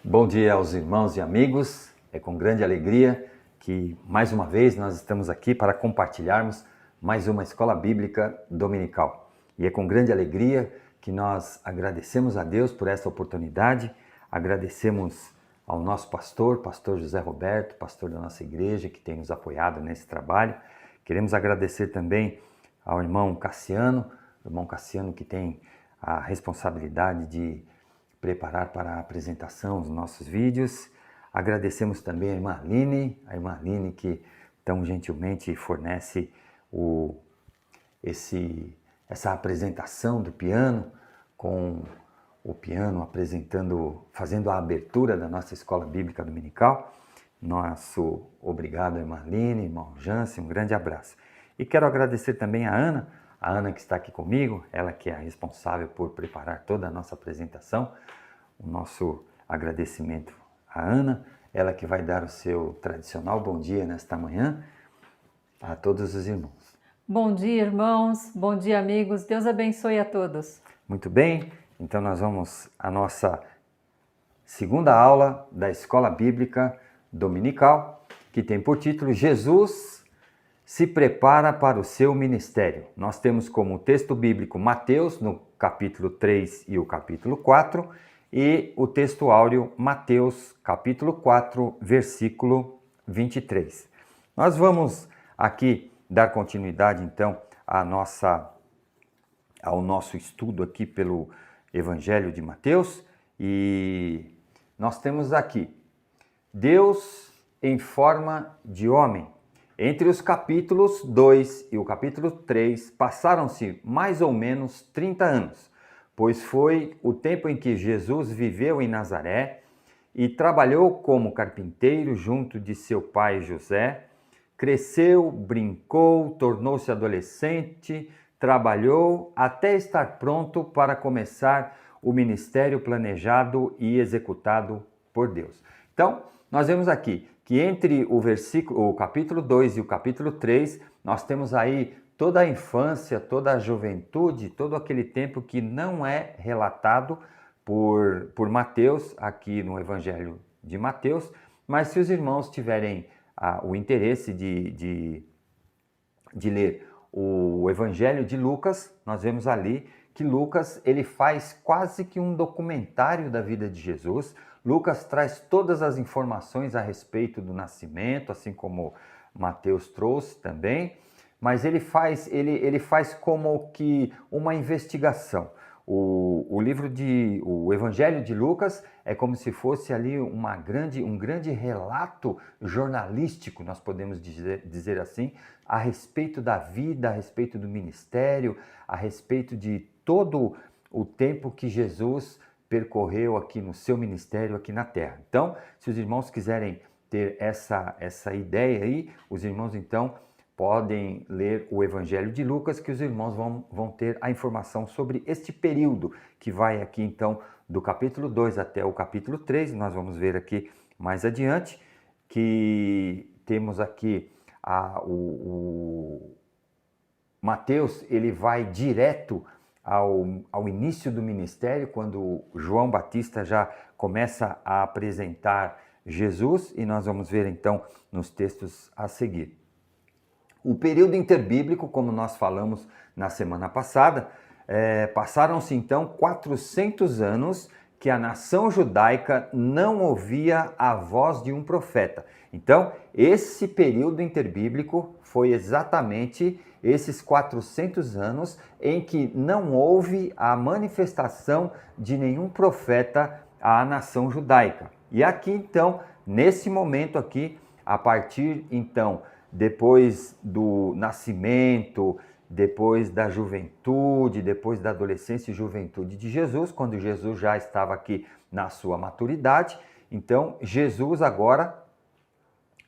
Bom dia aos irmãos e amigos, é com grande alegria que mais uma vez nós estamos aqui para compartilharmos mais uma escola bíblica dominical. E é com grande alegria que nós agradecemos a Deus por esta oportunidade, agradecemos ao nosso pastor José Roberto, pastor da nossa igreja, que tem nos apoiado nesse trabalho. Queremos agradecer também ao irmão Cassiano que tem a responsabilidade de preparar para a apresentação dos nossos vídeos. Agradecemos também a irmã Aline que tão gentilmente fornece essa apresentação do piano, com o piano fazendo a abertura da nossa escola bíblica dominical. Nosso obrigado, irmã Aline, irmão Jansen, um grande abraço. E quero agradecer também a Ana que está aqui comigo, ela que é a responsável por preparar toda a nossa apresentação. O nosso agradecimento à Ana, ela que vai dar o seu tradicional bom dia nesta manhã a todos os irmãos. Bom dia, irmãos, bom dia, amigos, Deus abençoe a todos. Muito bem, então nós vamos à nossa segunda aula da Escola Bíblica Dominical, que tem por título Jesus se prepara para o seu ministério. Nós temos como texto bíblico Mateus, no capítulo 3 e o capítulo 4, e o texto áureo Mateus, capítulo 4, versículo 23. Nós vamos aqui dar continuidade, então, ao nosso estudo aqui pelo Evangelho de Mateus, e nós temos aqui Deus em forma de homem. Entre os capítulos 2 e o capítulo 3 passaram-se mais ou menos 30 anos, pois foi o tempo em que Jesus viveu em Nazaré e trabalhou como carpinteiro junto de seu pai José. Cresceu, brincou, tornou-se adolescente, trabalhou até estar pronto para começar o ministério planejado e executado por Deus. Então, nós vemos aqui que entre o capítulo 2 e o capítulo 3, nós temos aí toda a infância, toda a juventude, todo aquele tempo que não é relatado por Mateus, aqui no Evangelho de Mateus, mas se os irmãos tiverem o interesse de ler o Evangelho de Lucas, nós vemos ali que Lucas ele faz quase que um documentário da vida de Jesus. Lucas traz todas as informações a respeito do nascimento, assim como Mateus trouxe também, mas ele faz como que uma investigação. O Evangelho de Lucas é como se fosse ali um grande relato jornalístico, nós podemos dizer assim, a respeito da vida, a respeito do ministério, a respeito de todo o tempo que Jesus percorreu aqui no seu ministério aqui na terra. Então, se os irmãos quiserem ter essa ideia aí, os irmãos então podem ler o Evangelho de Lucas, que os irmãos vão ter a informação sobre este período que vai aqui então do capítulo 2 até o capítulo 3. Nós vamos ver aqui mais adiante que temos aqui o Mateus, ele vai direto ao início do ministério, quando João Batista já começa a apresentar Jesus, e nós vamos ver então nos textos a seguir. O período interbíblico, como nós falamos na semana passada, passaram-se então 400 anos que a nação judaica não ouvia a voz de um profeta. Então, esse período interbíblico foi exatamente esses 400 anos em que não houve a manifestação de nenhum profeta à nação judaica. E aqui então, nesse momento aqui, a partir então, depois do nascimento, depois da juventude, depois da adolescência e juventude de Jesus, quando Jesus já estava aqui na sua maturidade, então Jesus agora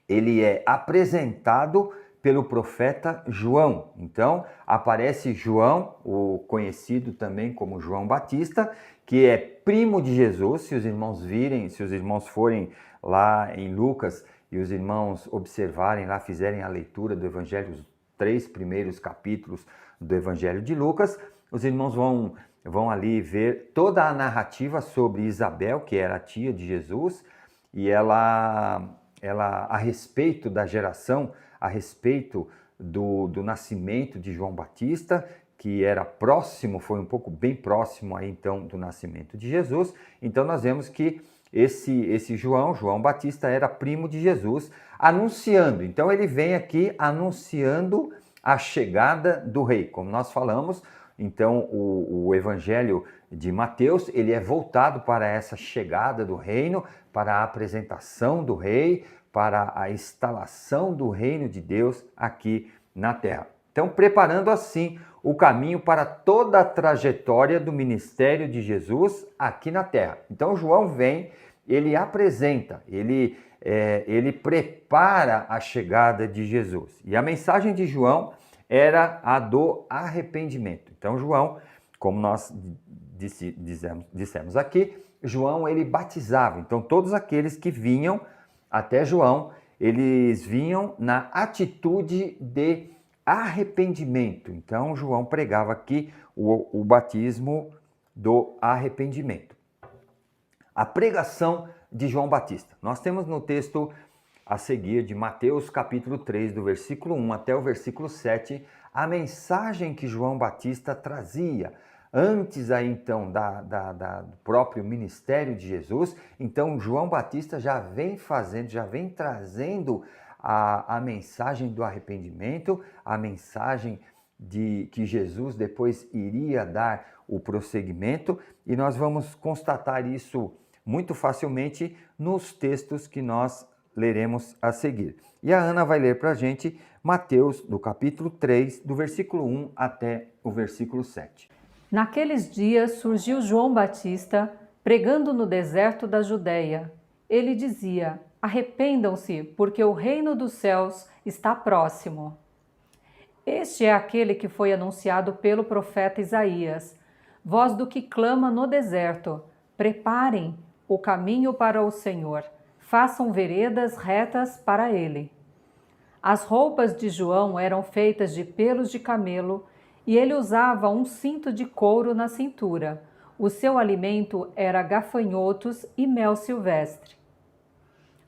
ele é apresentado pelo profeta João. Então, aparece João, o conhecido também como João Batista, que é primo de Jesus. Se os irmãos virem, se os irmãos forem lá em Lucas e os irmãos observarem lá, fizerem a leitura do Evangelho, os 3 primeiros capítulos do Evangelho de Lucas, os irmãos vão ali ver toda a narrativa sobre Isabel, que era a tia de Jesus, e ela a respeito da geração, a respeito do nascimento de João Batista, que era próximo, foi um pouco bem próximo aí então do nascimento de Jesus. Então nós vemos que esse João Batista era primo de Jesus, anunciando. Então ele vem aqui anunciando a chegada do rei. Como nós falamos, então o Evangelho de Mateus, ele é voltado para essa chegada do reino, para a apresentação do rei, para a instalação do reino de Deus aqui na terra. Então, preparando assim o caminho para toda a trajetória do ministério de Jesus aqui na terra. Então, João vem, ele apresenta, ele prepara a chegada de Jesus. E a mensagem de João era a do arrependimento. Então, João, como nós dissemos aqui, João ele batizava. Então, todos aqueles que vinham até João, eles vinham na atitude de arrependimento. Então, João pregava aqui o batismo do arrependimento. A pregação de João Batista. Nós temos no texto a seguir de Mateus capítulo 3, do versículo 1 até o versículo 7, a mensagem que João Batista trazia. Antes aí então do próprio ministério de Jesus, então João Batista já vem trazendo a mensagem do arrependimento, a mensagem de que Jesus depois iria dar o prosseguimento, e nós vamos constatar isso muito facilmente nos textos que nós leremos a seguir. E a Ana vai ler para a gente Mateus, do capítulo 3, do versículo 1 até o versículo 7. Naqueles dias surgiu João Batista, pregando no deserto da Judeia. Ele dizia: arrependam-se, porque o reino dos céus está próximo. Este é aquele que foi anunciado pelo profeta Isaías. Voz do que clama no deserto: preparem o caminho para o Senhor, façam veredas retas para ele. As roupas de João eram feitas de pelos de camelo, e ele usava um cinto de couro na cintura. O seu alimento era gafanhotos e mel silvestre.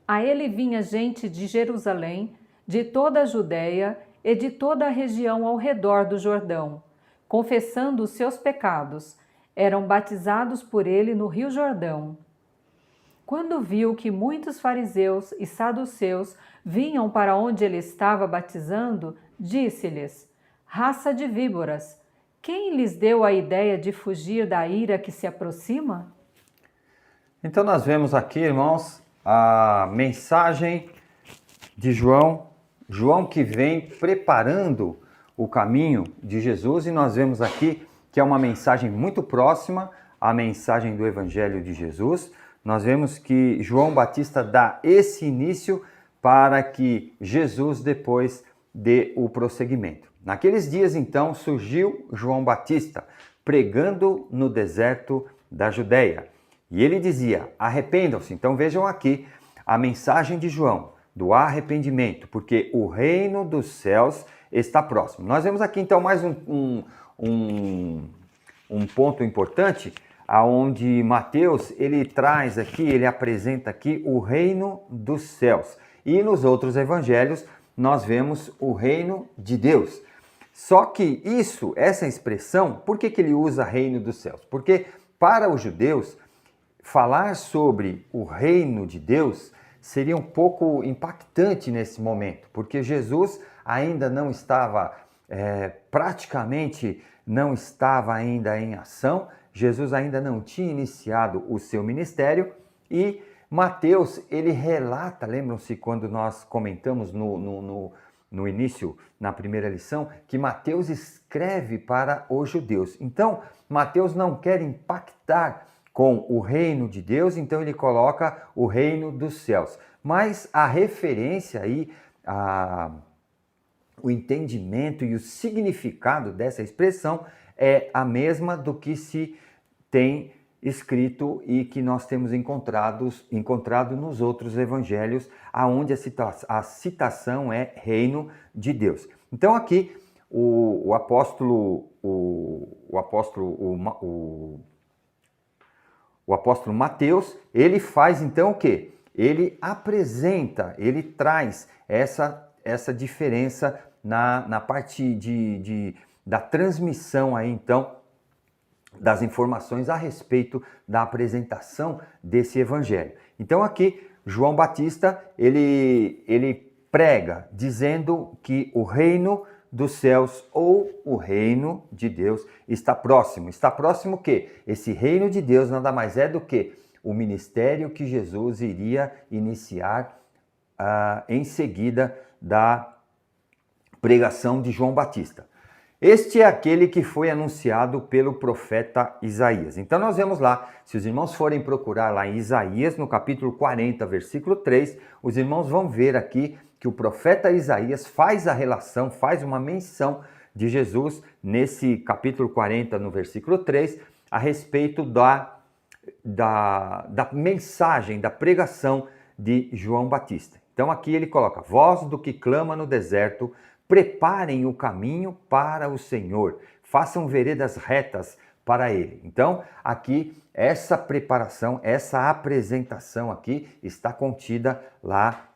A ele vinha gente de Jerusalém, de toda a Judéia e de toda a região ao redor do Jordão, confessando os seus pecados. Eram batizados por ele no Rio Jordão. Quando viu que muitos fariseus e saduceus vinham para onde ele estava batizando, disse-lhes: raça de víboras, quem lhes deu a ideia de fugir da ira que se aproxima? Então nós vemos aqui, irmãos, a mensagem de João que vem preparando o caminho de Jesus, e nós vemos aqui que é uma mensagem muito próxima à mensagem do Evangelho de Jesus. Nós vemos que João Batista dá esse início para que Jesus depois dê o prosseguimento. Naqueles dias, então, surgiu João Batista, pregando no deserto da Judeia. E ele dizia: arrependam-se. Então vejam aqui a mensagem de João, do arrependimento, porque o reino dos céus está próximo. Nós vemos aqui, então, mais um ponto importante, aonde Mateus, ele traz aqui, ele apresenta aqui o reino dos céus. E nos outros evangelhos, nós vemos o reino de Deus. Só que essa expressão, por que ele usa reino dos céus? Porque para os judeus, falar sobre o reino de Deus seria um pouco impactante nesse momento, porque Jesus ainda não estava, praticamente não estava ainda em ação, Jesus ainda não tinha iniciado o seu ministério, e Mateus, ele relata, lembram-se quando nós comentamos no início, na primeira lição, que Mateus escreve para os judeus. Então, Mateus não quer impactar com o reino de Deus, então ele coloca o reino dos céus. Mas a referência aí o entendimento e o significado dessa expressão é a mesma do que se tem escrito e que nós temos encontrado nos outros evangelhos, aonde a citação é reino de Deus. Então aqui o apóstolo Mateus, ele faz então o quê? Ele apresenta, ele traz essa diferença na parte da transmissão aí então das informações a respeito da apresentação desse evangelho. Então aqui João Batista, ele prega dizendo que o reino dos céus ou o reino de Deus está próximo. Está próximo o quê? Esse reino de Deus nada mais é do que o ministério que Jesus iria iniciar em seguida da pregação de João Batista. Este é aquele que foi anunciado pelo profeta Isaías. Então nós vemos lá, se os irmãos forem procurar lá em Isaías, no capítulo 40, versículo 3, os irmãos vão ver aqui que o profeta Isaías faz a relação, faz uma menção de Jesus nesse capítulo 40, no versículo 3, a respeito da mensagem, da pregação de João Batista. Então aqui ele coloca, voz do que clama no deserto, preparem o caminho para o Senhor, façam veredas retas para ele. Então, aqui, essa preparação, essa apresentação aqui está contida lá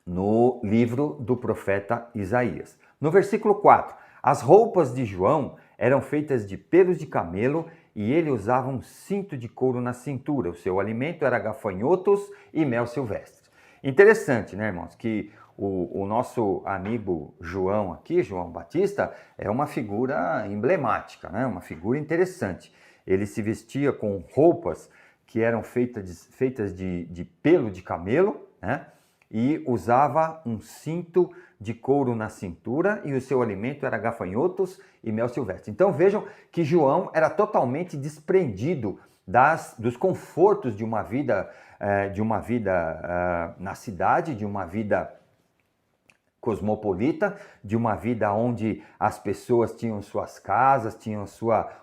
no livro do profeta Isaías. No versículo 4, as roupas de João eram feitas de pelos de camelo e ele usava um cinto de couro na cintura. O seu alimento era gafanhotos e mel silvestre. Interessante, né, irmãos, que o nosso amigo João aqui, João Batista, é uma figura emblemática, né? Uma figura interessante. Ele se vestia com roupas que eram feitas de pelo de camelo, né? E usava um cinto de couro na cintura e o seu alimento era gafanhotos e mel silvestre. Então vejam que João era totalmente desprendido dos confortos de uma vida na cidade, de uma vida cosmopolita, de uma vida onde as pessoas tinham suas casas, tinham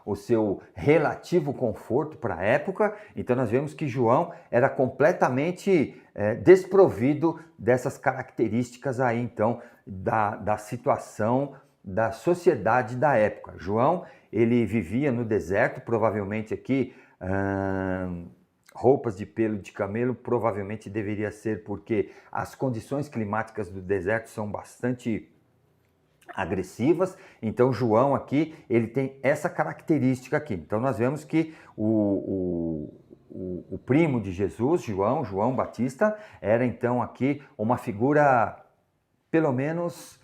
o seu relativo conforto para a época. Então nós vemos que João era completamente desprovido dessas características aí, então, da situação da sociedade da época. João, ele vivia no deserto, provavelmente aqui, roupas de pelo de camelo provavelmente deveria ser porque as condições climáticas do deserto são bastante agressivas. Então João aqui, ele tem essa característica aqui. Então nós vemos que o primo de Jesus, João Batista, era então aqui uma figura, pelo menos,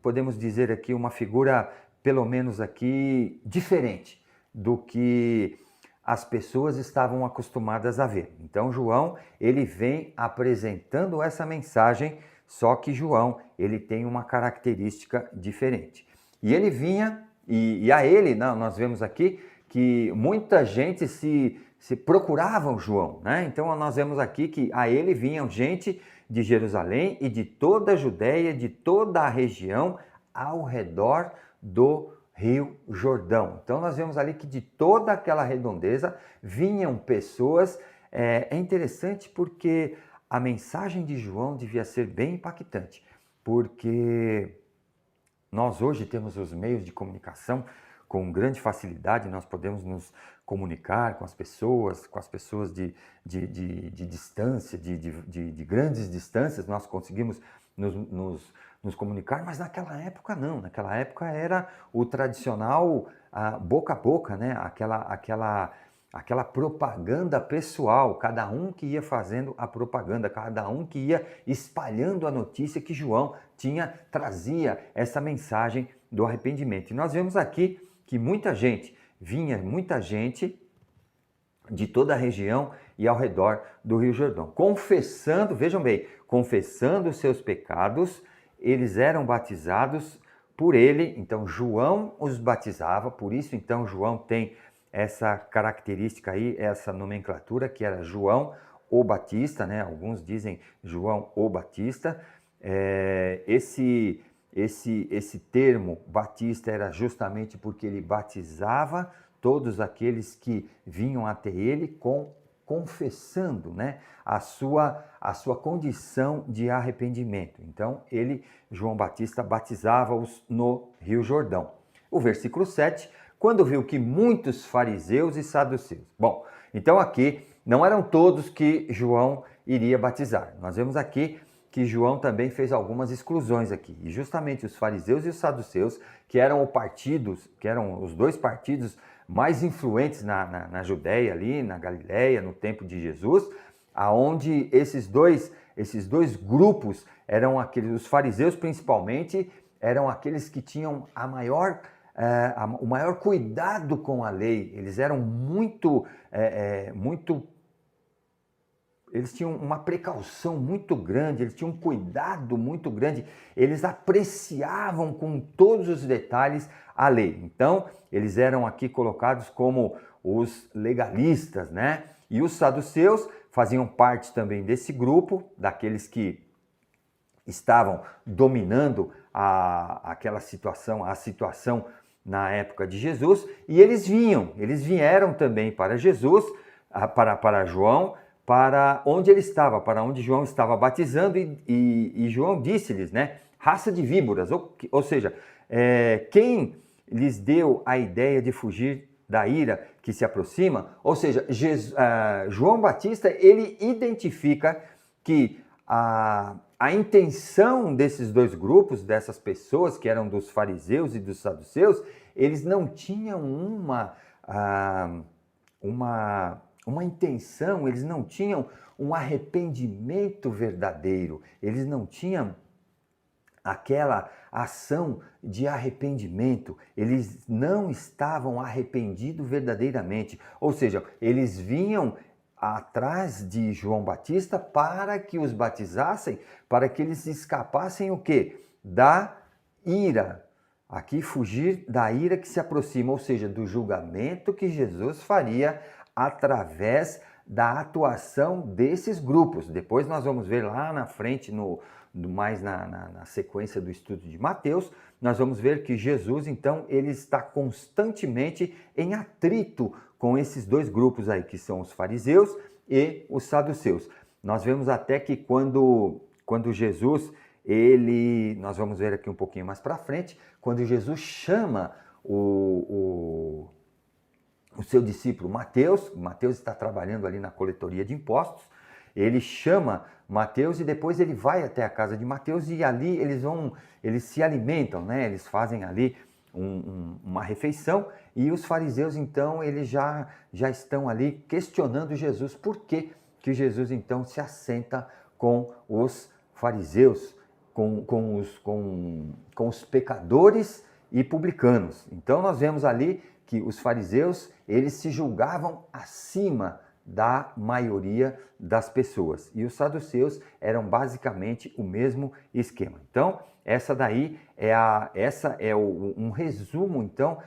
podemos dizer aqui, uma figura pelo menos aqui diferente do que as pessoas estavam acostumadas a ver. Então João, ele vem apresentando essa mensagem, só que João, ele tem uma característica diferente. E ele vinha, e a ele, nós vemos aqui que muita gente se procuravam João, né? Então nós vemos aqui que a ele vinham gente de Jerusalém e de toda a Judéia, de toda a região ao redor do Rio Jordão. Então nós vemos ali que de toda aquela redondeza vinham pessoas. É interessante porque a mensagem de João devia ser bem impactante, porque nós hoje temos os meios de comunicação com grande facilidade, nós podemos nos comunicar com as pessoas de distância, de grandes distâncias, nós conseguimos nos comunicar, mas naquela época não, naquela época era o tradicional boca a boca, né? Aquela propaganda pessoal, cada um que ia fazendo a propaganda, cada um que ia espalhando a notícia que João trazia essa mensagem do arrependimento. E nós vemos aqui que muita gente de toda a região e ao redor do Rio Jordão, confessando, vejam bem, confessando os seus pecados, eles eram batizados por ele. Então João os batizava, por isso então João tem essa característica aí, essa nomenclatura que era João o Batista, né? Alguns dizem João o Batista, Esse termo batista era justamente porque ele batizava todos aqueles que vinham até ele confessando, né, a sua condição de arrependimento. Então, João Batista, batizava-os no Rio Jordão. O versículo 7, quando viu que muitos fariseus e saduceus. Bom, então aqui não eram todos que João iria batizar. Nós vemos aqui que João também fez algumas exclusões aqui. E justamente os fariseus e os saduceus, que eram os dois partidos mais influentes na Judéia ali, na Galiléia, no tempo de Jesus, aonde esses dois grupos eram aqueles, os fariseus principalmente, eram aqueles que tinham o maior cuidado com a lei. Eles eram eles tinham uma precaução muito grande, eles tinham um cuidado muito grande, eles apreciavam com todos os detalhes a lei. Então, eles eram aqui colocados como os legalistas, né? E os saduceus faziam parte também desse grupo, daqueles que estavam dominando a situação na época de Jesus, e eles vieram também para Jesus, para João, para onde ele estava, para onde João estava batizando, e João disse-lhes, né, raça de víboras, ou seja, quem lhes deu a ideia de fugir da ira que se aproxima, ou seja, João Batista, ele identifica que a intenção desses dois grupos, dessas pessoas que eram dos fariseus e dos saduceus, eles não tinham uma intenção, eles não tinham um arrependimento verdadeiro, eles não tinham aquela ação de arrependimento, eles não estavam arrependidos verdadeiramente, ou seja, eles vinham atrás de João Batista para que os batizassem, para que eles escapassem o quê? Da ira. Aqui, fugir da ira que se aproxima, ou seja, do julgamento que Jesus faria através da atuação desses grupos. Depois nós vamos ver lá na frente, mais na sequência do estudo de Mateus, nós vamos ver que Jesus, então, ele está constantemente em atrito com esses dois grupos aí, que são os fariseus e os saduceus. Nós vemos até que quando Jesus, nós vamos ver aqui um pouquinho mais para frente, quando Jesus chama o seu discípulo Mateus está trabalhando ali na coletoria de impostos, ele chama Mateus e depois ele vai até a casa de Mateus e ali eles se alimentam, né? Eles fazem ali uma refeição e os fariseus então eles já estão ali questionando Jesus, por que Jesus então se assenta com os fariseus, com os pecadores e publicanos. Então nós vemos ali que os fariseus, eles se julgavam acima da maioria das pessoas. E os saduceus eram basicamente o mesmo esquema. Então, essa é um resumo, então,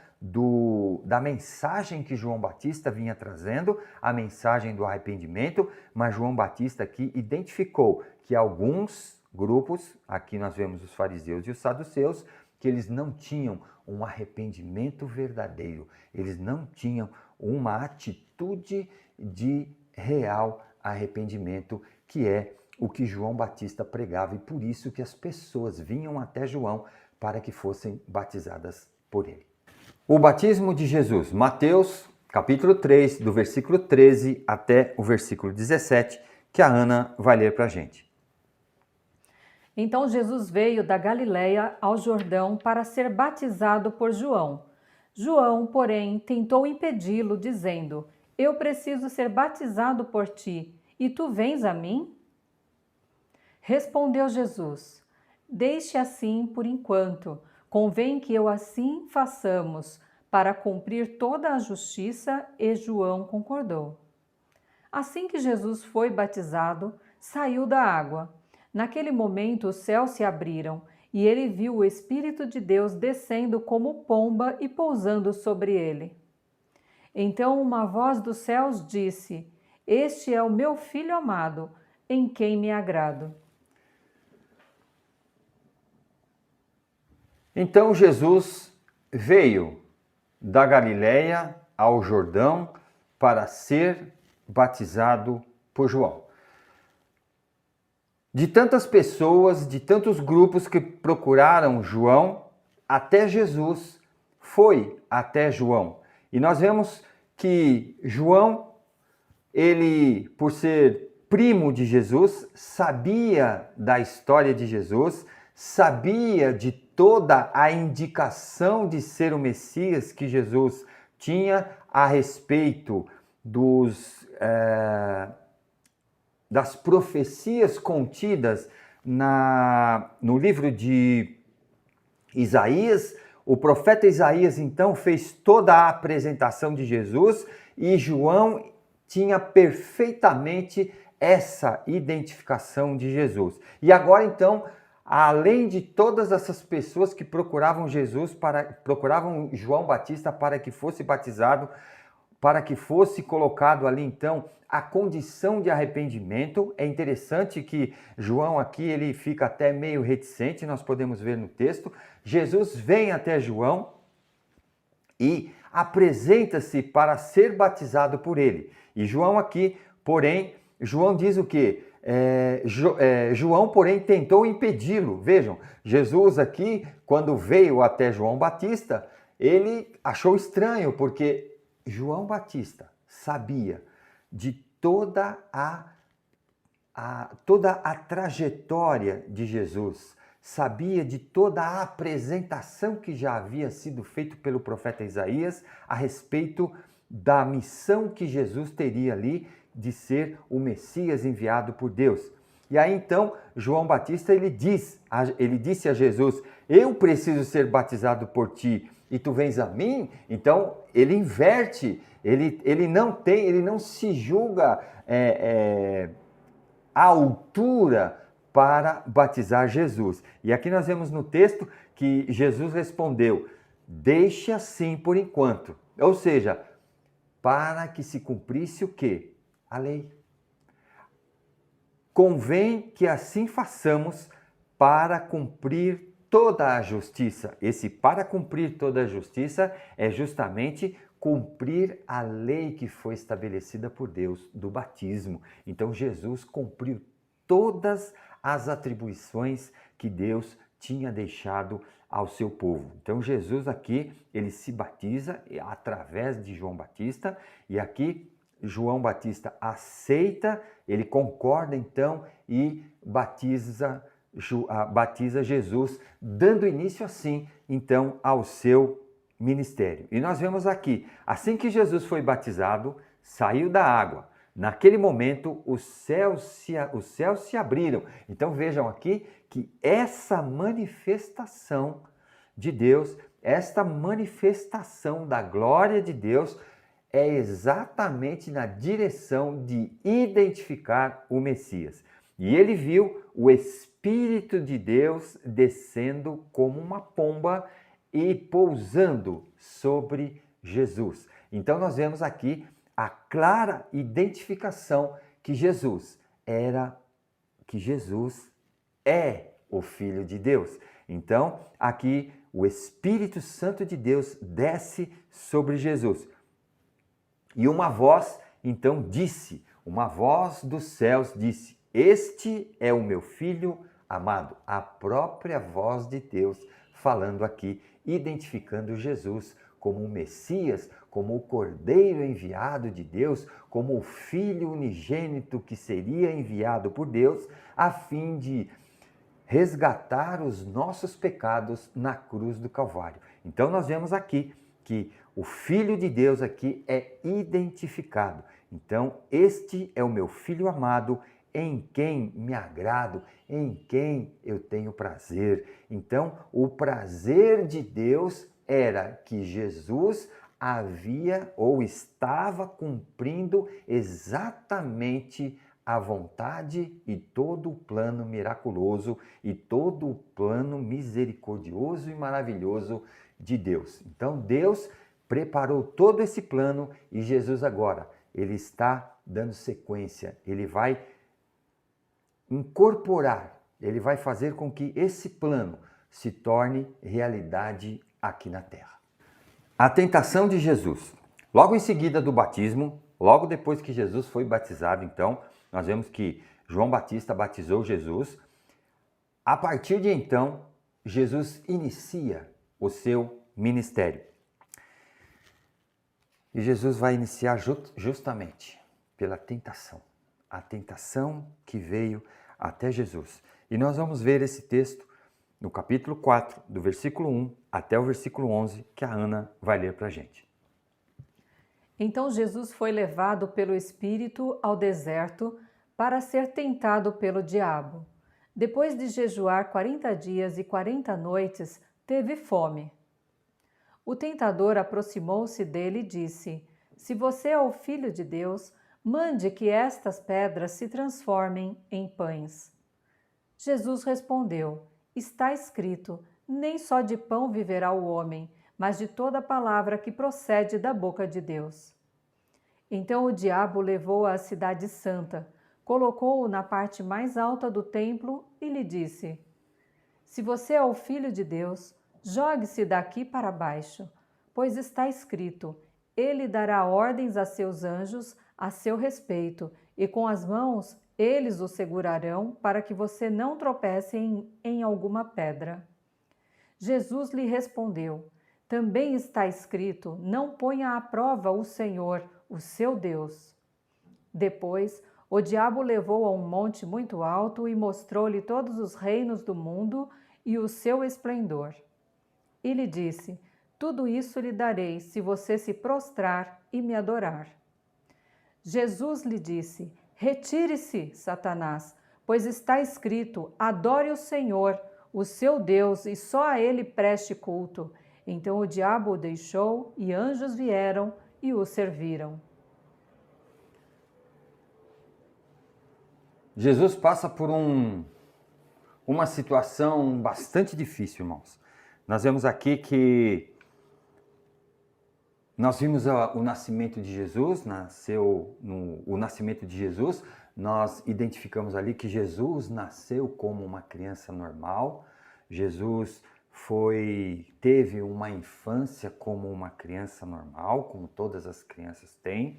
da mensagem que João Batista vinha trazendo, a mensagem do arrependimento, mas João Batista aqui identificou que alguns grupos, aqui nós vemos os fariseus e os saduceus, que eles não tinham um arrependimento verdadeiro, eles não tinham uma atitude de real arrependimento, que é o que João Batista pregava, e por isso que as pessoas vinham até João para que fossem batizadas por ele. O batismo de Jesus, Mateus, capítulo 3, do versículo 13 até o versículo 17, que a Ana vai ler para a gente. Então Jesus veio da Galiléia ao Jordão para ser batizado por João. João, porém, tentou impedi-lo, dizendo: Eu preciso ser batizado por ti, e tu vens a mim? Respondeu Jesus: Deixe assim por enquanto, convém que eu assim façamos, para cumprir toda a justiça. E João concordou. Assim que Jesus foi batizado, saiu da água. Naquele momento os céus se abriram, e ele viu o Espírito de Deus descendo como pomba e pousando sobre ele. Então uma voz dos céus disse: Este é o meu Filho amado, em quem me agrado. Então Jesus veio da Galileia ao Jordão para ser batizado por João. De tantas pessoas, de tantos grupos que procuraram João, até Jesus foi até João. E nós vemos que João, ele, por ser primo de Jesus, sabia da história de Jesus, sabia de toda a indicação de ser o Messias que Jesus tinha a respeito das profecias contidas no livro de Isaías. O profeta Isaías, então, fez toda a apresentação de Jesus e João tinha perfeitamente essa identificação de Jesus. E agora, então, além de todas essas pessoas que procuravam procuravam João Batista para que fosse batizado, para que fosse colocado ali, então, a condição de arrependimento. É interessante que João aqui, ele fica até meio reticente, nós podemos ver no texto. Jesus vem até João e apresenta-se para ser batizado por ele. E João aqui, porém, João diz o quê? João, porém, tentou impedi-lo. Vejam, Jesus aqui, quando veio até João Batista, ele achou estranho, porque João Batista sabia de toda a trajetória de Jesus, sabia de toda a apresentação que já havia sido feita pelo profeta Isaías a respeito da missão que Jesus teria ali de ser o Messias enviado por Deus. E aí então João Batista ele disse a Jesus: eu preciso ser batizado por ti e tu vens a mim? Então ele inverte, ele não se julga à altura para batizar Jesus. E aqui nós vemos no texto que Jesus respondeu: deixe assim por enquanto. Ou seja, para que se cumprisse o quê? A lei. Convém que assim façamos para cumprir toda a justiça. Esse para cumprir toda a justiça é justamente cumprir a lei que foi estabelecida por Deus do batismo. Então Jesus cumpriu todas as atribuições que Deus tinha deixado ao seu povo. Então Jesus aqui, ele se batiza através de João Batista, e aqui João Batista aceita, ele concorda então e batiza Jesus, dando início assim então ao seu ministério. E nós vemos aqui, assim que Jesus foi batizado, saiu da água. Naquele momento, os céus se abriram. Então vejam aqui que essa manifestação de Deus, esta manifestação da glória de Deus, é exatamente na direção de identificar o Messias. E ele viu o Espírito de Deus descendo como uma pomba e pousando sobre Jesus. Então nós vemos aqui a clara identificação que Jesus é o Filho de Deus. Então, aqui o Espírito Santo de Deus desce sobre Jesus. E uma voz, então, uma voz dos céus disse: este é o meu Filho amado. A própria voz de Deus falando aqui, identificando Jesus como o Messias, como o Cordeiro enviado de Deus, como o Filho unigênito que seria enviado por Deus, a fim de resgatar os nossos pecados na cruz do Calvário. Então nós vemos aqui que o Filho de Deus aqui é identificado. Então, este é o meu Filho amado, em quem me agrado, em quem eu tenho prazer. Então, o prazer de Deus era que Jesus havia ou estava cumprindo exatamente a vontade e todo o plano miraculoso e todo o plano misericordioso e maravilhoso de Deus. Então Deus preparou todo esse plano e Jesus agora, ele está dando sequência, ele vai incorporar, ele vai fazer com que esse plano se torne realidade aqui na terra. A tentação de Jesus. Logo em seguida do batismo, logo depois que Jesus foi batizado, então, nós vemos que João Batista batizou Jesus. A partir de então, Jesus inicia o seu ministério. E Jesus vai iniciar justamente pela tentação. A tentação que veio até Jesus. E nós vamos ver esse texto no capítulo 4, do versículo 1 até o versículo 11, que a Ana vai ler para a gente. Então Jesus foi levado pelo Espírito ao deserto para ser tentado pelo diabo. Depois de jejuar 40 dias e 40 noites, teve fome. O tentador aproximou-se dele e disse: Se você é o Filho de Deus, mande que estas pedras se transformem em pães. Jesus respondeu: Está escrito, nem só de pão viverá o homem, mas de toda palavra que procede da boca de Deus. Então o diabo levou-o à cidade santa, colocou-o na parte mais alta do templo e lhe disse: Se você é o Filho de Deus, jogue-se daqui para baixo, pois está escrito, ele dará ordens a seus anjos a seu respeito, e com as mãos eles o segurarão para que você não tropece em alguma pedra. Jesus lhe respondeu: Também está escrito, não ponha à prova o Senhor, o seu Deus. Depois, o diabo levou-o a um monte muito alto e mostrou-lhe todos os reinos do mundo e o seu esplendor. E lhe disse: Tudo isso lhe darei se você se prostrar e me adorar. Jesus lhe disse: Retire-se, Satanás, pois está escrito: Adore o Senhor, o seu Deus, e só a ele preste culto. Então o diabo o deixou e anjos vieram e o serviram. Jesus passa por uma situação bastante difícil, irmãos. Nós vemos aqui que nós vimos o nascimento de Jesus, o nascimento de Jesus, nós identificamos ali que Jesus nasceu como uma criança normal, Jesus teve uma infância como uma criança normal, como todas as crianças têm.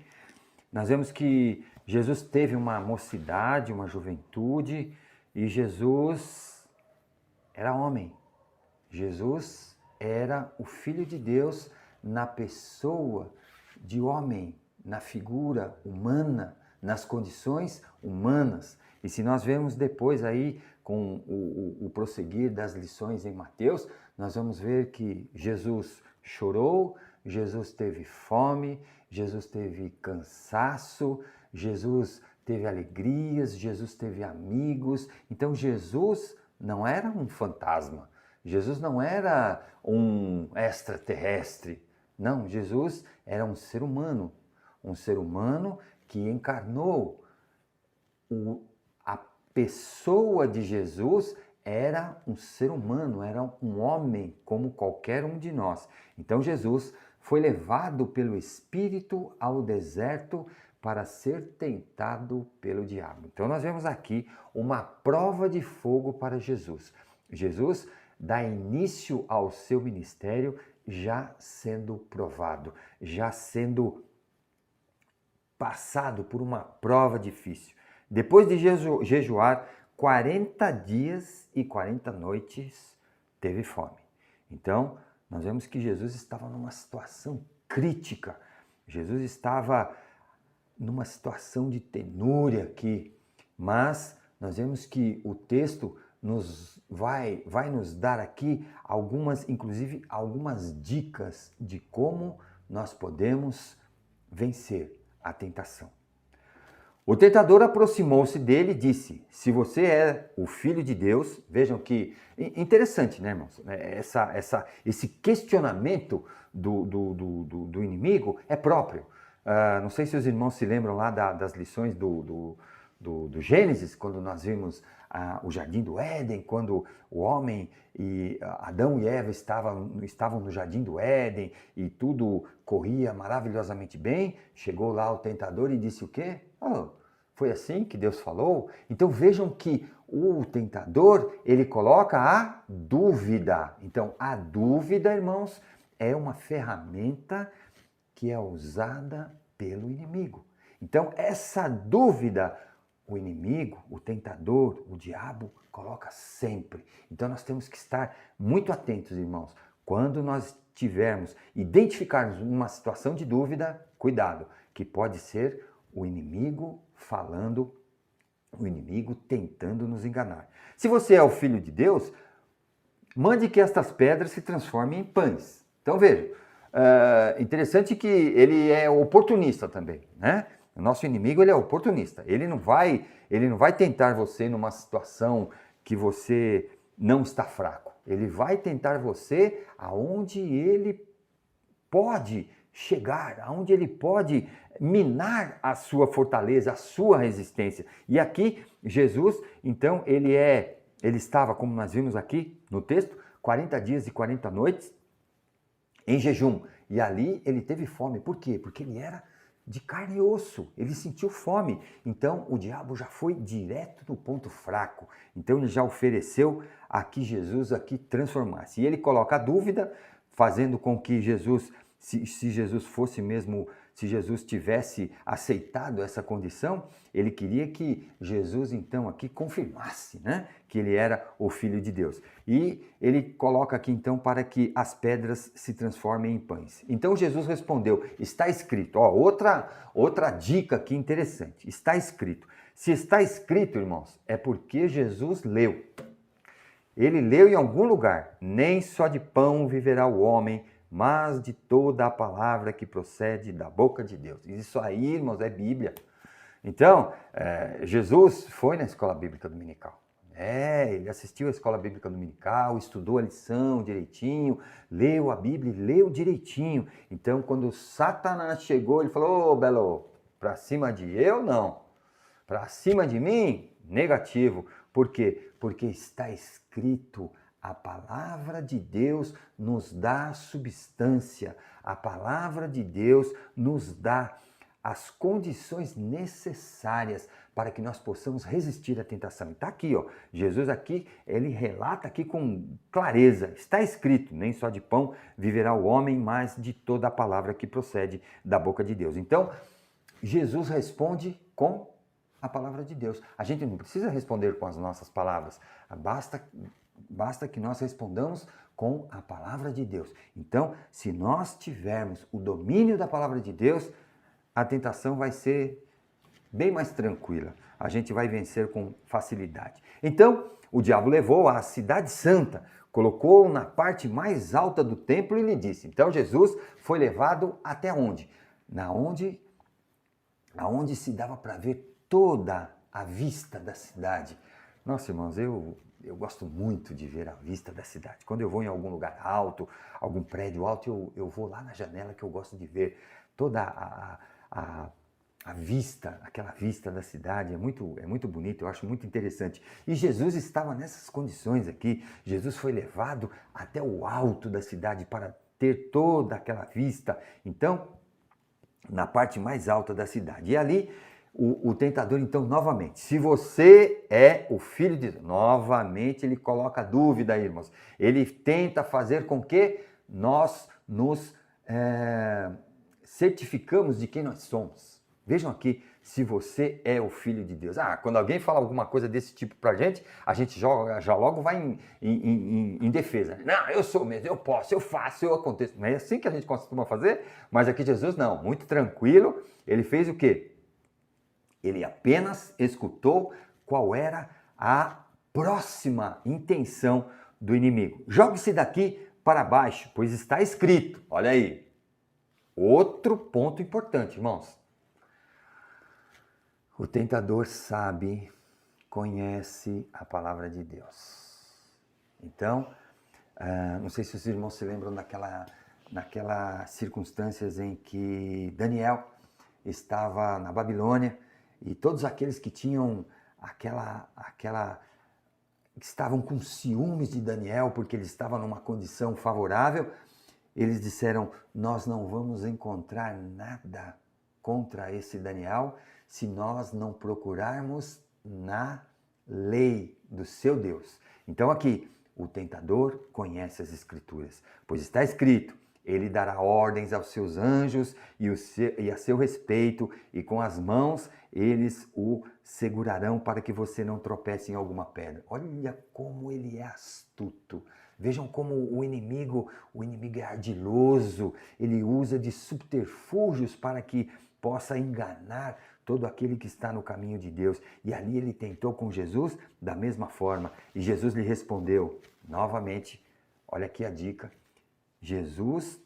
Nós vemos que Jesus teve uma mocidade, uma juventude, e Jesus era homem. Jesus era o Filho de Deus na pessoa de homem, na figura humana, nas condições humanas. E se nós vemos depois aí, com o prosseguir das lições em Mateus, nós vamos ver que Jesus chorou, Jesus teve fome, Jesus teve cansaço, Jesus teve alegrias, Jesus teve amigos. Então Jesus não era um fantasma, Jesus não era um extraterrestre. Não, Jesus era um ser humano que encarnou. A pessoa de Jesus era um ser humano, era um homem como qualquer um de nós. Então Jesus foi levado pelo Espírito ao deserto para ser tentado pelo diabo. Então nós vemos aqui uma prova de fogo para Jesus. Jesus dá início ao seu ministério já sendo provado, já sendo passado por uma prova difícil. Depois de jejuar 40 dias e 40 noites, teve fome. Então, nós vemos que Jesus estava numa situação crítica. Jesus estava numa situação de tenúria aqui. Mas nós vemos que o texto vai nos dar aqui inclusive algumas dicas de como nós podemos vencer a tentação. O tentador aproximou-se dele e disse: Se você é o Filho de Deus, vejam que interessante, né, irmãos? Esse questionamento do inimigo é próprio. Não sei se os irmãos se lembram lá das lições do Gênesis, quando nós vimos o Jardim do Éden, quando o homem e Adão e Eva estavam no Jardim do Éden e tudo corria maravilhosamente bem. Chegou lá o tentador e disse o quê? Foi assim que Deus falou? Então vejam que o tentador, ele coloca a dúvida. Então a dúvida, irmãos, é uma ferramenta que é usada pelo inimigo. Então essa dúvida, o inimigo, o tentador, o diabo coloca sempre. Então nós temos que estar muito atentos, irmãos. Quando nós identificarmos uma situação de dúvida, cuidado, que pode ser o inimigo falando, o inimigo tentando nos enganar. Se você é o filho de Deus, mande que estas pedras se transformem em pães. Então veja, interessante que ele é oportunista também, né? O nosso inimigo, ele é oportunista. Ele não vai tentar você numa situação que você não está fraco. Ele vai tentar você aonde ele pode chegar, aonde ele pode minar a sua fortaleza, a sua resistência. E aqui, Jesus, então, ele estava, como nós vimos aqui no texto, 40 dias e 40 noites em jejum. E ali ele teve fome. Por quê? Porque ele era de carne e osso, ele sentiu fome. Então o diabo já foi direto no ponto fraco. Então ele já ofereceu a que Jesus aqui transformasse. E ele coloca a dúvida, fazendo com que Jesus, se Jesus fosse mesmo, se Jesus tivesse aceitado essa condição, ele queria que Jesus então aqui confirmasse, né, que ele era o Filho de Deus. E ele coloca aqui então para que as pedras se transformem em pães. Então Jesus respondeu, está escrito, outra dica aqui interessante, está escrito. Se está escrito, irmãos, é porque Jesus leu. Ele leu em algum lugar, nem só de pão viverá o homem, mas de toda a palavra que procede da boca de Deus. Isso aí, irmãos, é Bíblia. Então, Jesus foi na escola bíblica dominical. Ele assistiu à escola bíblica dominical, estudou a lição direitinho, leu a Bíblia, leu direitinho. Então, quando Satanás chegou, ele falou, ô Belo, para cima de eu não, para cima de mim, negativo. Por quê? Porque está escrito, a palavra de Deus nos dá substância, a palavra de Deus nos dá as condições necessárias para que nós possamos resistir à tentação. Está aqui, ó, Jesus aqui, ele relata aqui com clareza, está escrito, nem só de pão viverá o homem, mas de toda a palavra que procede da boca de Deus. Então, Jesus responde com a palavra de Deus. A gente não precisa responder com as nossas palavras, basta que nós respondamos com a palavra de Deus. Então, se nós tivermos o domínio da palavra de Deus, a tentação vai ser bem mais tranquila. A gente vai vencer com facilidade. Então, o diabo levou à cidade santa, colocou na parte mais alta do templo e lhe disse. Então, Jesus foi levado até onde? Aonde se dava para ver toda a vista da cidade. Nossa, irmãos, eu gosto muito de ver a vista da cidade. Quando eu vou em algum lugar alto, algum prédio alto, eu vou lá na janela que eu gosto de ver toda a vista, aquela vista da cidade. É muito bonito, eu acho muito interessante. E Jesus estava nessas condições aqui. Jesus foi levado até o alto da cidade para ter toda aquela vista. Então, na parte mais alta da cidade. E ali, o tentador, então, novamente, se você é o Filho de Deus, novamente ele coloca dúvida aí, irmãos. Ele tenta fazer com que nós nos certificamos de quem nós somos. Vejam aqui, se você é o Filho de Deus. Quando alguém fala alguma coisa desse tipo pra gente, a gente já logo vai em defesa. Não, eu sou mesmo, eu posso, eu faço, eu aconteço. Não é assim que a gente costuma fazer? Mas aqui Jesus não, muito tranquilo. Ele fez o quê? Ele apenas escutou qual era a próxima intenção do inimigo. Jogue-se daqui para baixo, pois está escrito. Olha aí. Outro ponto importante, irmãos. O tentador sabe, conhece a palavra de Deus. Então, não sei se os irmãos se lembram naquelas circunstâncias em que Daniel estava na Babilônia e todos aqueles que tinham que estavam com ciúmes de Daniel porque ele estava numa condição favorável, eles disseram, nós não vamos encontrar nada contra esse Daniel se nós não procurarmos na lei do seu Deus. Então aqui, o tentador conhece as Escrituras, pois está escrito: ele dará ordens aos seus anjos e a seu respeito, e com as mãos eles o segurarão para que você não tropece em alguma pedra. Olha como ele é astuto. Vejam como o inimigo é ardiloso, ele usa de subterfúgios para que possa enganar todo aquele que está no caminho de Deus. E ali ele tentou com Jesus da mesma forma. E Jesus lhe respondeu novamente. Olha aqui a dica. Jesus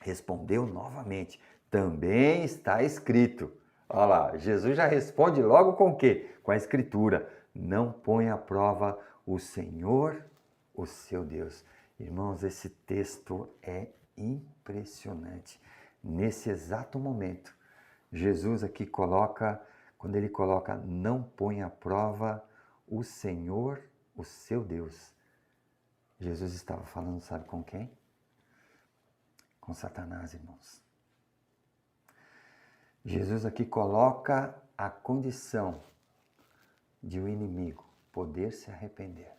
respondeu novamente. Também está escrito. Olha lá, Jesus já responde logo com o quê? Com a Escritura. Não ponha à prova o Senhor, o seu Deus. Irmãos, esse texto é impressionante. Nesse exato momento, Jesus aqui coloca, quando ele coloca, não ponha à prova o Senhor, o seu Deus. Jesus estava falando, sabe com quem? Com Satanás, irmãos. Jesus aqui coloca a condição de o inimigo poder se arrepender.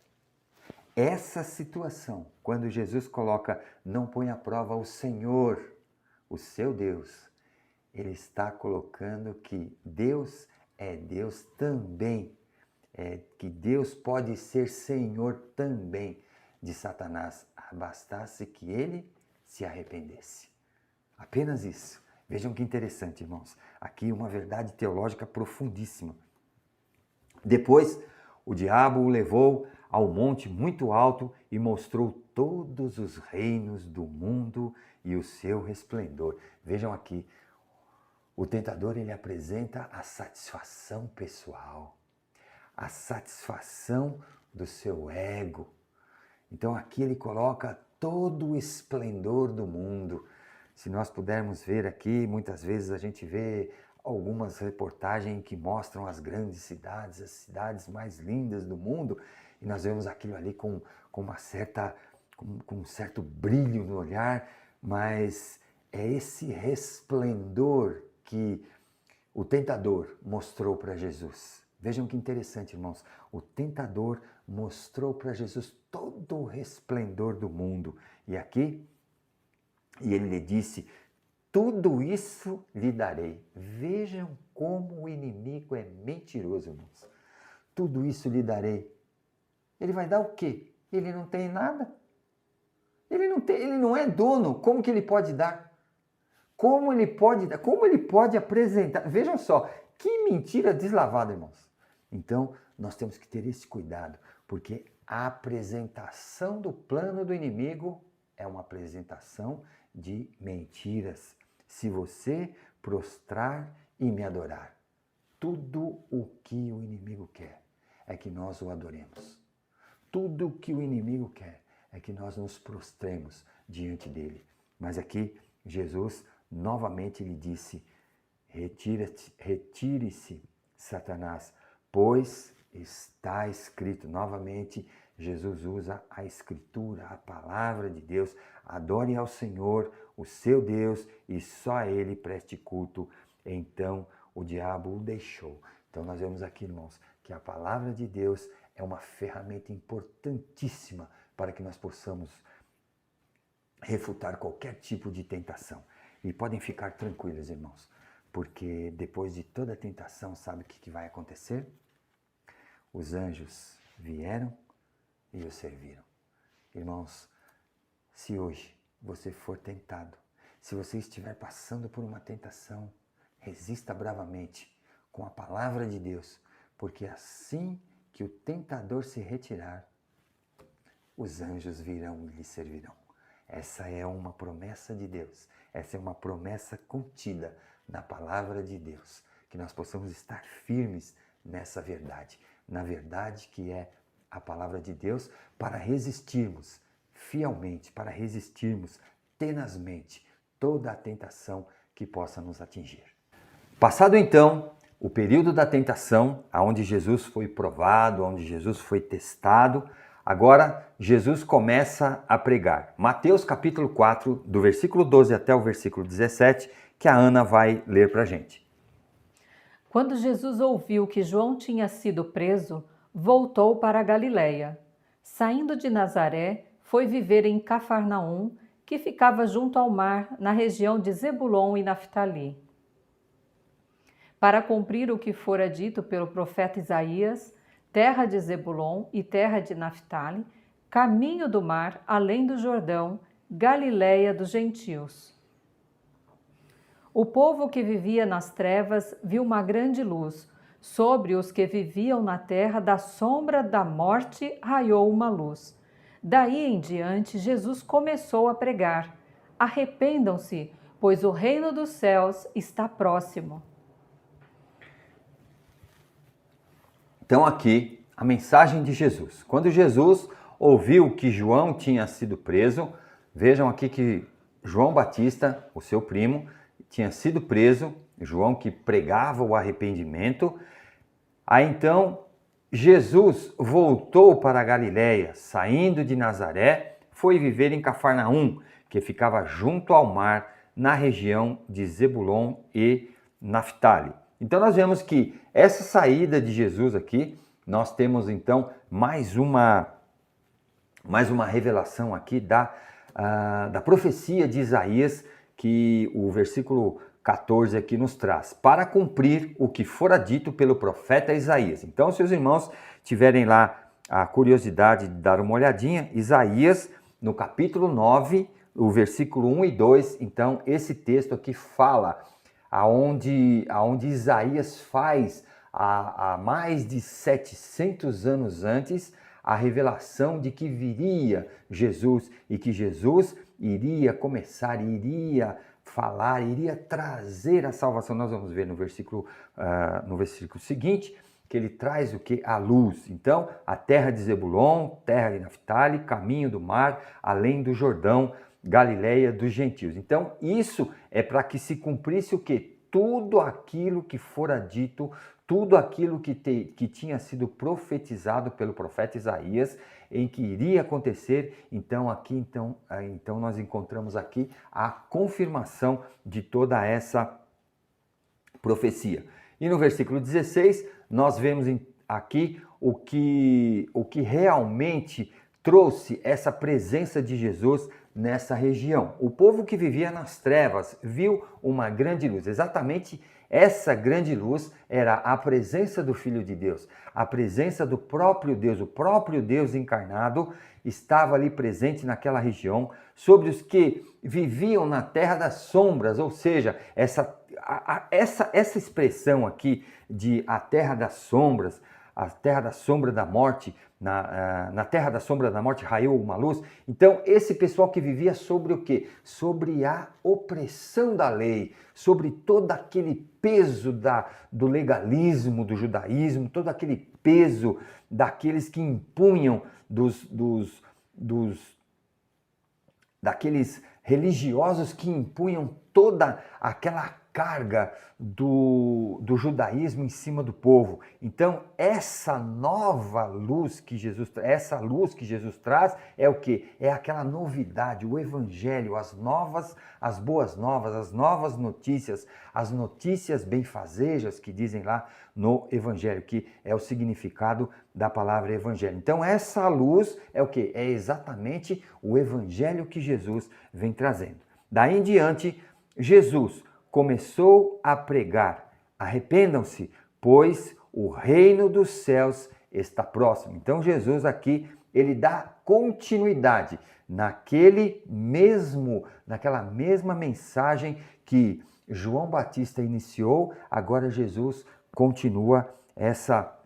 Essa situação, quando Jesus coloca, não põe à prova o Senhor, o seu Deus, ele está colocando que Deus é Deus também, que Deus pode ser Senhor também de Satanás, bastasse que ele se arrependesse. Apenas isso. Vejam que interessante, irmãos. Aqui uma verdade teológica profundíssima. Depois, o diabo o levou ao monte muito alto e mostrou todos os reinos do mundo e o seu resplendor. Vejam aqui, o tentador ele apresenta a satisfação pessoal, a satisfação do seu ego. Então aqui ele coloca todo o esplendor do mundo. Se nós pudermos ver aqui, muitas vezes a gente vê algumas reportagens que mostram as grandes cidades, as cidades mais lindas do mundo, e nós vemos aquilo ali com um certo brilho no olhar, mas é esse resplendor que o tentador mostrou para Jesus. Vejam que interessante, irmãos. O tentador mostrou para Jesus todo o resplendor do mundo. E aqui, ele lhe disse, tudo isso lhe darei. Vejam como o inimigo é mentiroso, irmãos. Tudo isso lhe darei. Ele vai dar o quê? Ele não tem nada. Ele não é dono. Como que ele pode dar? Como ele pode dar? Como ele pode apresentar? Vejam só, que mentira deslavada, irmãos. Então, nós temos que ter esse cuidado, porque a apresentação do plano do inimigo é uma apresentação de mentiras. Se você prostrar e me adorar, tudo o que o inimigo quer é que nós o adoremos. Tudo o que o inimigo quer é que nós nos prostremos diante dele. Mas aqui, Jesus novamente lhe disse, retire-se, Satanás, pois está escrito. Novamente, Jesus usa a Escritura, a palavra de Deus. Adore ao Senhor, o seu Deus, e só a Ele preste culto. Então o diabo o deixou. Então nós vemos aqui, irmãos, que a palavra de Deus é uma ferramenta importantíssima para que nós possamos refutar qualquer tipo de tentação. E podem ficar tranquilos, irmãos, porque depois de toda a tentação, sabe o que vai acontecer? Os anjos vieram e o serviram. Irmãos, se hoje você for tentado, se você estiver passando por uma tentação, resista bravamente com a palavra de Deus, porque assim que o tentador se retirar, os anjos virão e lhe servirão. Essa é uma promessa de Deus, essa é uma promessa contida na palavra de Deus, que nós possamos estar firmes nessa verdade, na verdade que é a palavra de Deus, para resistirmos fielmente, para resistirmos tenazmente toda a tentação que possa nos atingir. Passado então o período da tentação, onde Jesus foi provado, onde Jesus foi testado, agora Jesus começa a pregar. Mateus capítulo 4, do versículo 12 até o versículo 17, que a Ana vai ler para a gente. Quando Jesus ouviu que João tinha sido preso, voltou para a Galiléia. Saindo de Nazaré, foi viver em Cafarnaum, que ficava junto ao mar, na região de Zebulon e Naftali. Para cumprir o que fora dito pelo profeta Isaías, terra de Zebulon e terra de Naftali, caminho do mar, além do Jordão, Galiléia dos gentios. O povo que vivia nas trevas viu uma grande luz. Sobre os que viviam na terra da sombra da morte raiou uma luz. Daí em diante, Jesus começou a pregar: arrependam-se, pois o reino dos céus está próximo. Então aqui a mensagem de Jesus. Quando Jesus ouviu que João tinha sido preso, vejam aqui que João Batista, o seu primo, tinha sido preso, João que pregava o arrependimento. Aí então Jesus voltou para a Galiléia, saindo de Nazaré, foi viver em Cafarnaum, que ficava junto ao mar, na região de Zebulon e Naftali. Então nós vemos que essa saída de Jesus aqui, nós temos então mais uma revelação aqui da profecia de Isaías, que o versículo 14 aqui nos traz, para cumprir o que fora dito pelo profeta Isaías. Então, se os irmãos tiverem lá a curiosidade de dar uma olhadinha, Isaías, no capítulo 9, o versículo 1 e 2, então esse texto aqui fala aonde Isaías faz, há mais de 700 anos antes, a revelação de que viria Jesus e que Jesus iria começar, iria falar, iria trazer a salvação. Nós vamos ver no versículo seguinte, que ele traz o que? A luz. Então, a terra de Zebulon, terra de Naftali, caminho do mar, além do Jordão, Galiléia dos gentios. Então, isso é para que se cumprisse o quê? Tudo aquilo que fora dito, tudo aquilo que tinha sido profetizado pelo profeta Isaías, em que iria acontecer. Então nós encontramos aqui a confirmação de toda essa profecia. E no versículo 16, nós vemos aqui o que realmente trouxe essa presença de Jesus nessa região. O povo que vivia nas trevas viu uma grande luz. Exatamente essa grande luz era a presença do Filho de Deus, a presença do próprio Deus, o próprio Deus encarnado estava ali presente naquela região, sobre os que viviam na terra das sombras, ou seja, essa expressão aqui de a terra das sombras, a terra da sombra da morte, na terra da sombra da morte raiou uma luz. Então, esse pessoal que vivia sobre o quê? Sobre a opressão da lei, sobre todo aquele peso do legalismo, do judaísmo, todo aquele peso daqueles que impunham, daqueles religiosos que impunham toda aquela carga do judaísmo em cima do povo. Então, essa nova luz que Jesus traz é o quê? É aquela novidade, o evangelho, as boas novas, as novas notícias, as notícias benfazejas que dizem lá no evangelho, que é o significado da palavra evangelho. Então, essa luz é o quê? É exatamente o evangelho que Jesus vem trazendo. Daí em diante, Jesus começou a pregar: arrependam-se, pois o reino dos céus está próximo. Então Jesus aqui, ele dá continuidade naquela mesma mensagem que João Batista iniciou. Agora Jesus continua essa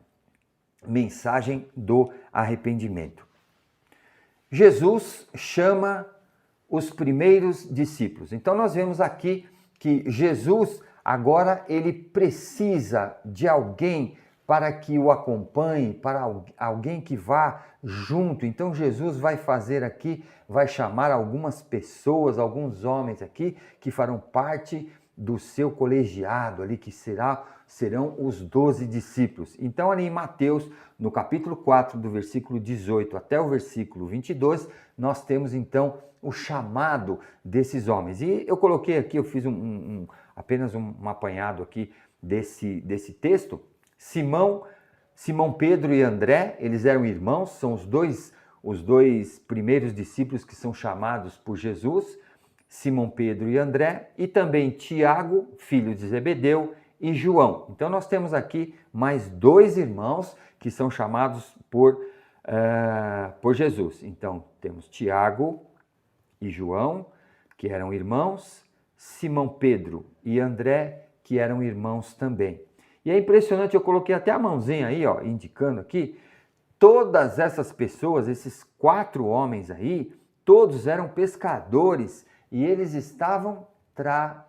mensagem do arrependimento. Jesus chama os primeiros discípulos. Então nós vemos aqui que Jesus agora ele precisa de alguém para que o acompanhe, para alguém que vá junto. Então Jesus vai chamar algumas pessoas, alguns homens aqui que farão parte do seu colegiado ali, que serão os 12 discípulos. Então, ali em Mateus, no capítulo 4, do versículo 18 até o versículo 22, nós temos então o chamado desses homens. E eu coloquei aqui, eu fiz apenas um apanhado aqui desse texto. Simão, Pedro e André, eles eram irmãos, são os dois primeiros discípulos que são chamados por Jesus, Simão Pedro e André, e também Tiago, filho de Zebedeu, e João. Então nós temos aqui mais dois irmãos que são chamados por Jesus. Então temos Tiago e João, que eram irmãos, Simão Pedro e André, que eram irmãos também. E é impressionante, eu coloquei até a mãozinha aí, ó, indicando aqui, todas essas pessoas, esses 4 homens aí, todos eram pescadores e eles estavam trabalhando,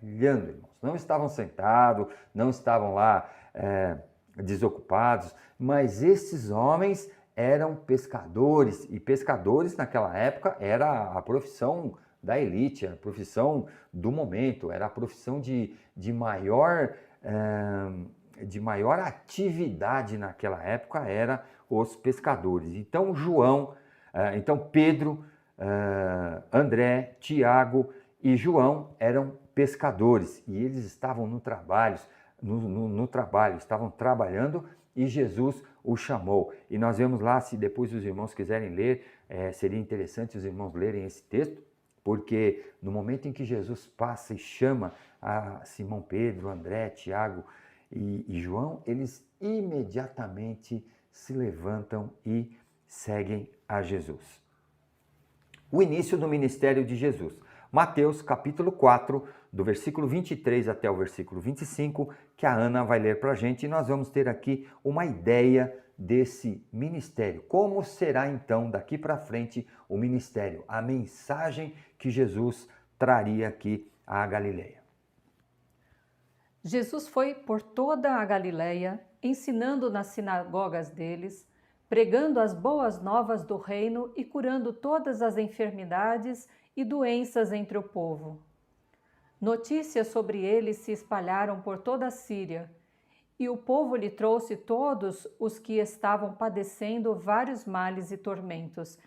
irmãos. Não estavam sentados, não estavam lá desocupados, mas esses homens eram pescadores, e pescadores naquela época era a profissão da elite, a profissão do momento, era a profissão de maior atividade naquela época, era os pescadores. Então então Pedro, André, Tiago e João eram pescadores e eles estavam no trabalho, estavam trabalhando e Jesus o chamou. E nós vemos lá, se depois os irmãos quiserem ler, seria interessante os irmãos lerem esse texto, porque no momento em que Jesus passa e chama a Simão Pedro, André, Tiago e João, eles imediatamente se levantam e seguem a Jesus. O início do ministério de Jesus. Mateus capítulo 4, do versículo 23 até o versículo 25, que a Ana vai ler para a gente, e nós vamos ter aqui uma ideia desse ministério. Como será então daqui para frente o ministério, a mensagem que Jesus traria aqui à Galileia. Jesus foi por toda a Galileia, ensinando nas sinagogas deles, pregando as boas novas do reino e curando todas as enfermidades e doenças entre o povo. Notícias sobre ele se espalharam por toda a Síria, e o povo lhe trouxe todos os que estavam padecendo vários males e tormentos,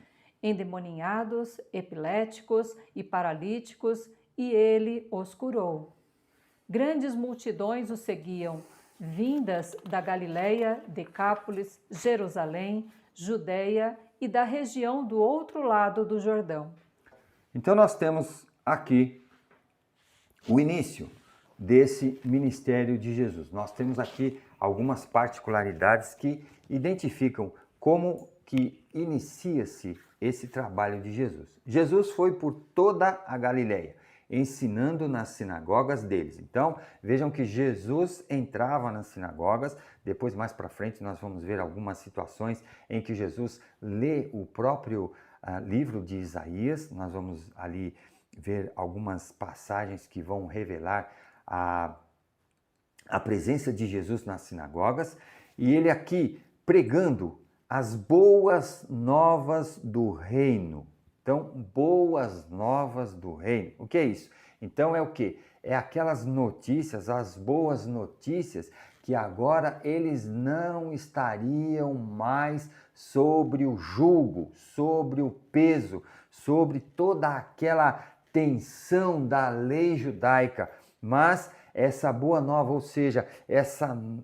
endemoninhados, epiléticos e paralíticos, e ele os curou. Grandes multidões o seguiam, vindas da Galileia, Decápolis, Jerusalém, Judeia e da região do outro lado do Jordão. Então nós temos aqui o início desse ministério de Jesus. Nós temos aqui algumas particularidades que identificam como que inicia-se esse trabalho de Jesus. Jesus foi por toda a Galileia, ensinando nas sinagogas deles. Então, vejam que Jesus entrava nas sinagogas, depois mais para frente nós vamos ver algumas situações em que Jesus lê o próprio livro de Isaías, nós vamos ali ver algumas passagens que vão revelar a presença de Jesus nas sinagogas, e ele aqui pregando as boas novas do reino. Então, boas novas do reino. O que é isso? Então é o quê? É aquelas notícias, as boas notícias, que agora eles não estariam mais sobre o jugo, sobre o peso, sobre toda aquela tensão da lei judaica, mas essa boa nova, ou seja,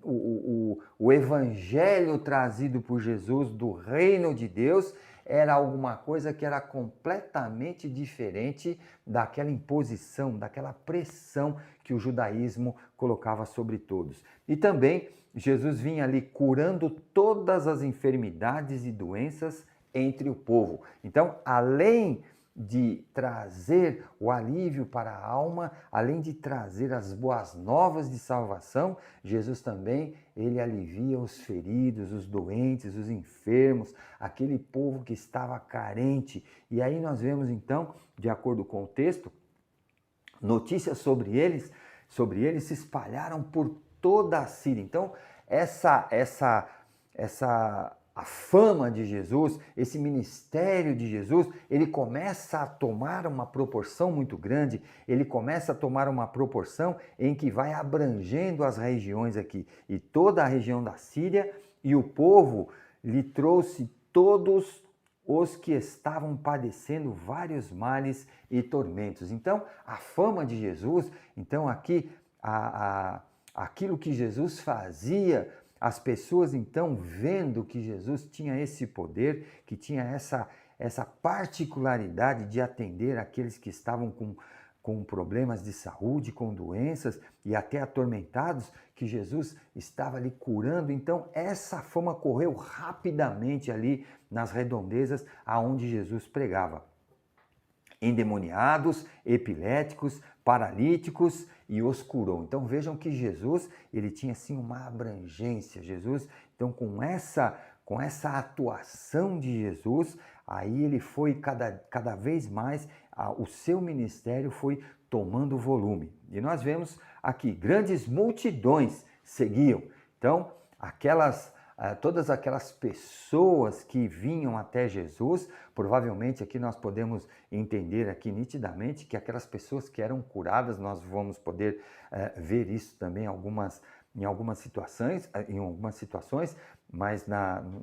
o evangelho trazido por Jesus do reino de Deus, era alguma coisa que era completamente diferente daquela imposição, daquela pressão que o judaísmo colocava sobre todos. E também Jesus vinha ali curando todas as enfermidades e doenças entre o povo. Então, além de trazer o alívio para a alma, além de trazer as boas novas de salvação, Jesus também, ele alivia os feridos, os doentes, os enfermos, aquele povo que estava carente. E aí nós vemos então, de acordo com o texto, notícias sobre eles se espalharam por toda a Síria. Então, a fama de Jesus, esse ministério de Jesus, ele começa a tomar uma proporção muito grande, ele começa a tomar uma proporção em que vai abrangendo as regiões aqui. E toda a região da Síria, e o povo lhe trouxe todos os que estavam padecendo vários males e tormentos. Então, a fama de Jesus, então aqui, aquilo que Jesus fazia, as pessoas então vendo que Jesus tinha esse poder, que tinha essa particularidade de atender aqueles que estavam com problemas de saúde, com doenças e até atormentados, que Jesus estava ali curando. Então essa fama correu rapidamente ali nas redondezas aonde Jesus pregava. Endemoniados, epiléticos, paralíticos e os curou. Então vejam que Jesus, ele tinha assim uma abrangência. Jesus, então com essa atuação de Jesus, aí ele foi cada vez mais, o seu ministério foi tomando volume. E nós vemos aqui, grandes multidões seguiam. Então, todas aquelas pessoas que vinham até Jesus, provavelmente aqui nós podemos entender aqui nitidamente que aquelas pessoas que eram curadas, nós vamos poder ver isso também em algumas situações, mas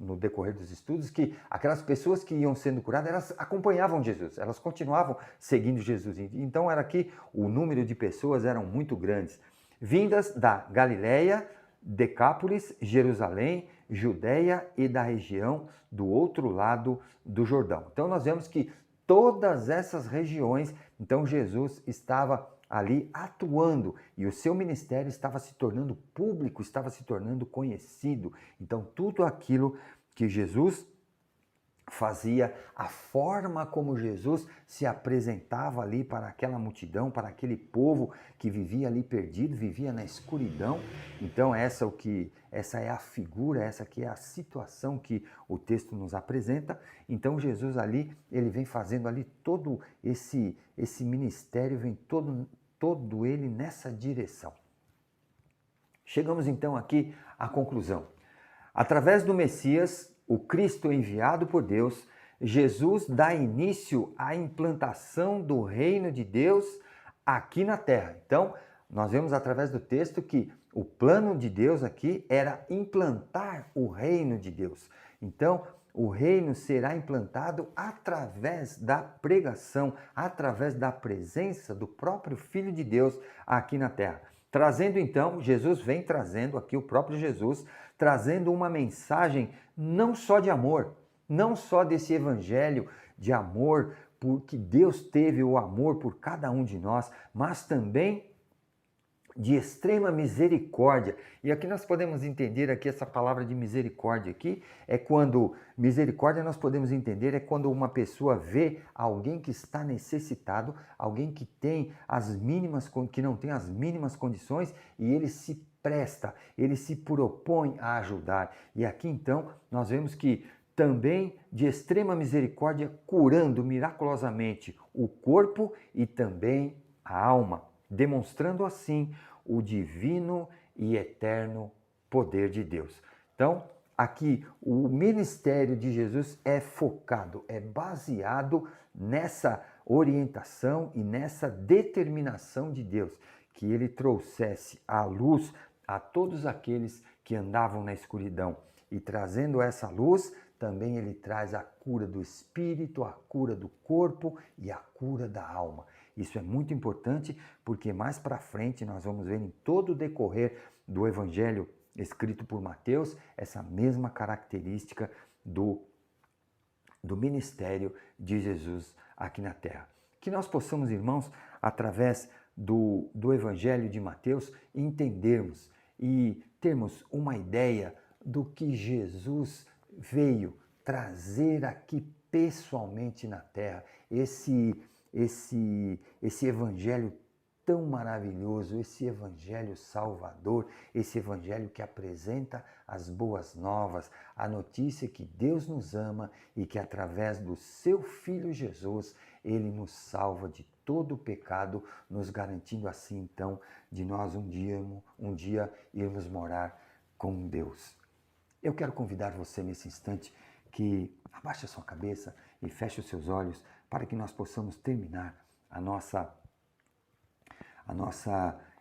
no decorrer dos estudos, que aquelas pessoas que iam sendo curadas, elas acompanhavam Jesus, elas continuavam seguindo Jesus. Então era aqui, o número de pessoas eram muito grandes, vindas da Galileia, Decápolis, Jerusalém, Judeia e da região do outro lado do Jordão. Então nós vemos que todas essas regiões, então Jesus estava ali atuando e o seu ministério estava se tornando público, estava se tornando conhecido. Então tudo aquilo que Jesus fazia, a forma como Jesus se apresentava ali para aquela multidão, para aquele povo que vivia ali perdido, vivia na escuridão. Então essa é a figura, essa aqui é a situação que o texto nos apresenta. Então Jesus ali, ele vem fazendo ali todo esse ministério, vem todo ele nessa direção. Chegamos então aqui à conclusão. Através do Messias, o Cristo enviado por Deus, Jesus dá início à implantação do reino de Deus aqui na terra. Então, nós vemos através do texto que o plano de Deus aqui era implantar o reino de Deus. Então, o reino será implantado através da pregação, através da presença do próprio Filho de Deus aqui na terra. Trazendo então, Jesus vem trazendo aqui, o próprio Jesus, trazendo uma mensagem não só de amor, não só desse evangelho de amor, porque Deus teve o amor por cada um de nós, mas também de extrema misericórdia. E aqui nós podemos entender aqui essa palavra de misericórdia aqui, é quando, misericórdia nós podemos entender, é quando uma pessoa vê alguém que está necessitado, alguém que não tem as mínimas condições e ele se presta, ele se propõe a ajudar. E aqui então nós vemos que também de extrema misericórdia, curando miraculosamente o corpo e também a alma, demonstrando assim o divino e eterno poder de Deus. Então, aqui o ministério de Jesus é focado, é baseado nessa orientação e nessa determinação de Deus, que ele trouxesse a luz a todos aqueles que andavam na escuridão. E trazendo essa luz, também ele traz a cura do espírito, a cura do corpo e a cura da alma. Isso é muito importante porque mais para frente nós vamos ver em todo o decorrer do evangelho escrito por Mateus essa mesma característica do ministério de Jesus aqui na terra. Que nós possamos, irmãos, através do evangelho de Mateus, entendermos e termos uma ideia do que Jesus veio trazer aqui pessoalmente na terra, esse evangelho tão maravilhoso, esse evangelho salvador, esse evangelho que apresenta as boas novas, a notícia que Deus nos ama e que através do seu Filho Jesus, ele nos salva de todo o pecado, nos garantindo assim então de nós um dia irmos morar com Deus. Eu quero convidar você nesse instante que abaixe a sua cabeça e feche os seus olhos para que nós possamos terminar a nossa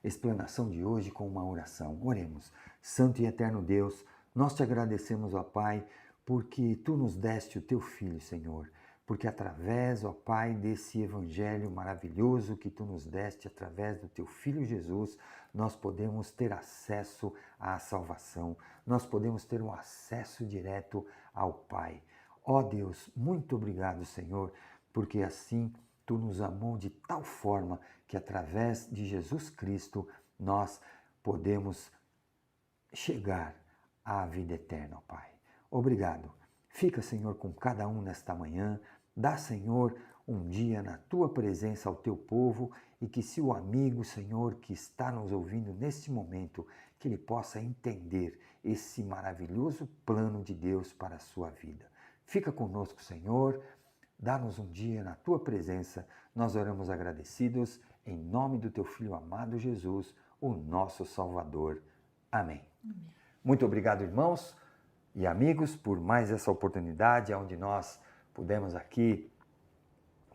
explanação de hoje com uma oração. Oremos. Santo e eterno Deus, nós te agradecemos, ó Pai, porque Tu nos deste o Teu Filho, Senhor. Porque através, ó Pai, desse evangelho maravilhoso que Tu nos deste, através do Teu Filho Jesus, nós podemos ter acesso à salvação. Nós podemos ter um acesso direto ao Pai. Ó Deus, muito obrigado, Senhor, porque assim Tu nos amou de tal forma que através de Jesus Cristo nós podemos chegar à vida eterna, ó Pai. Obrigado. Fica, Senhor, com cada um nesta manhã. Dá, Senhor, um dia na Tua presença ao Teu povo e que se o amigo, Senhor, que está nos ouvindo neste momento, que ele possa entender esse maravilhoso plano de Deus para a sua vida. Fica conosco, Senhor. Dá-nos um dia na Tua presença. Nós oramos agradecidos em nome do Teu Filho amado Jesus, o nosso Salvador. Amém. Muito obrigado, irmãos e amigos, por mais essa oportunidade onde nós pudemos aqui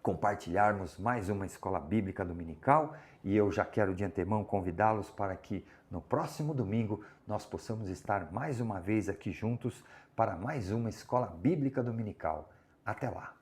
compartilharmos mais uma escola bíblica dominical, e eu já quero de antemão convidá-los para que no próximo domingo nós possamos estar mais uma vez aqui juntos para mais uma escola bíblica dominical. Até lá!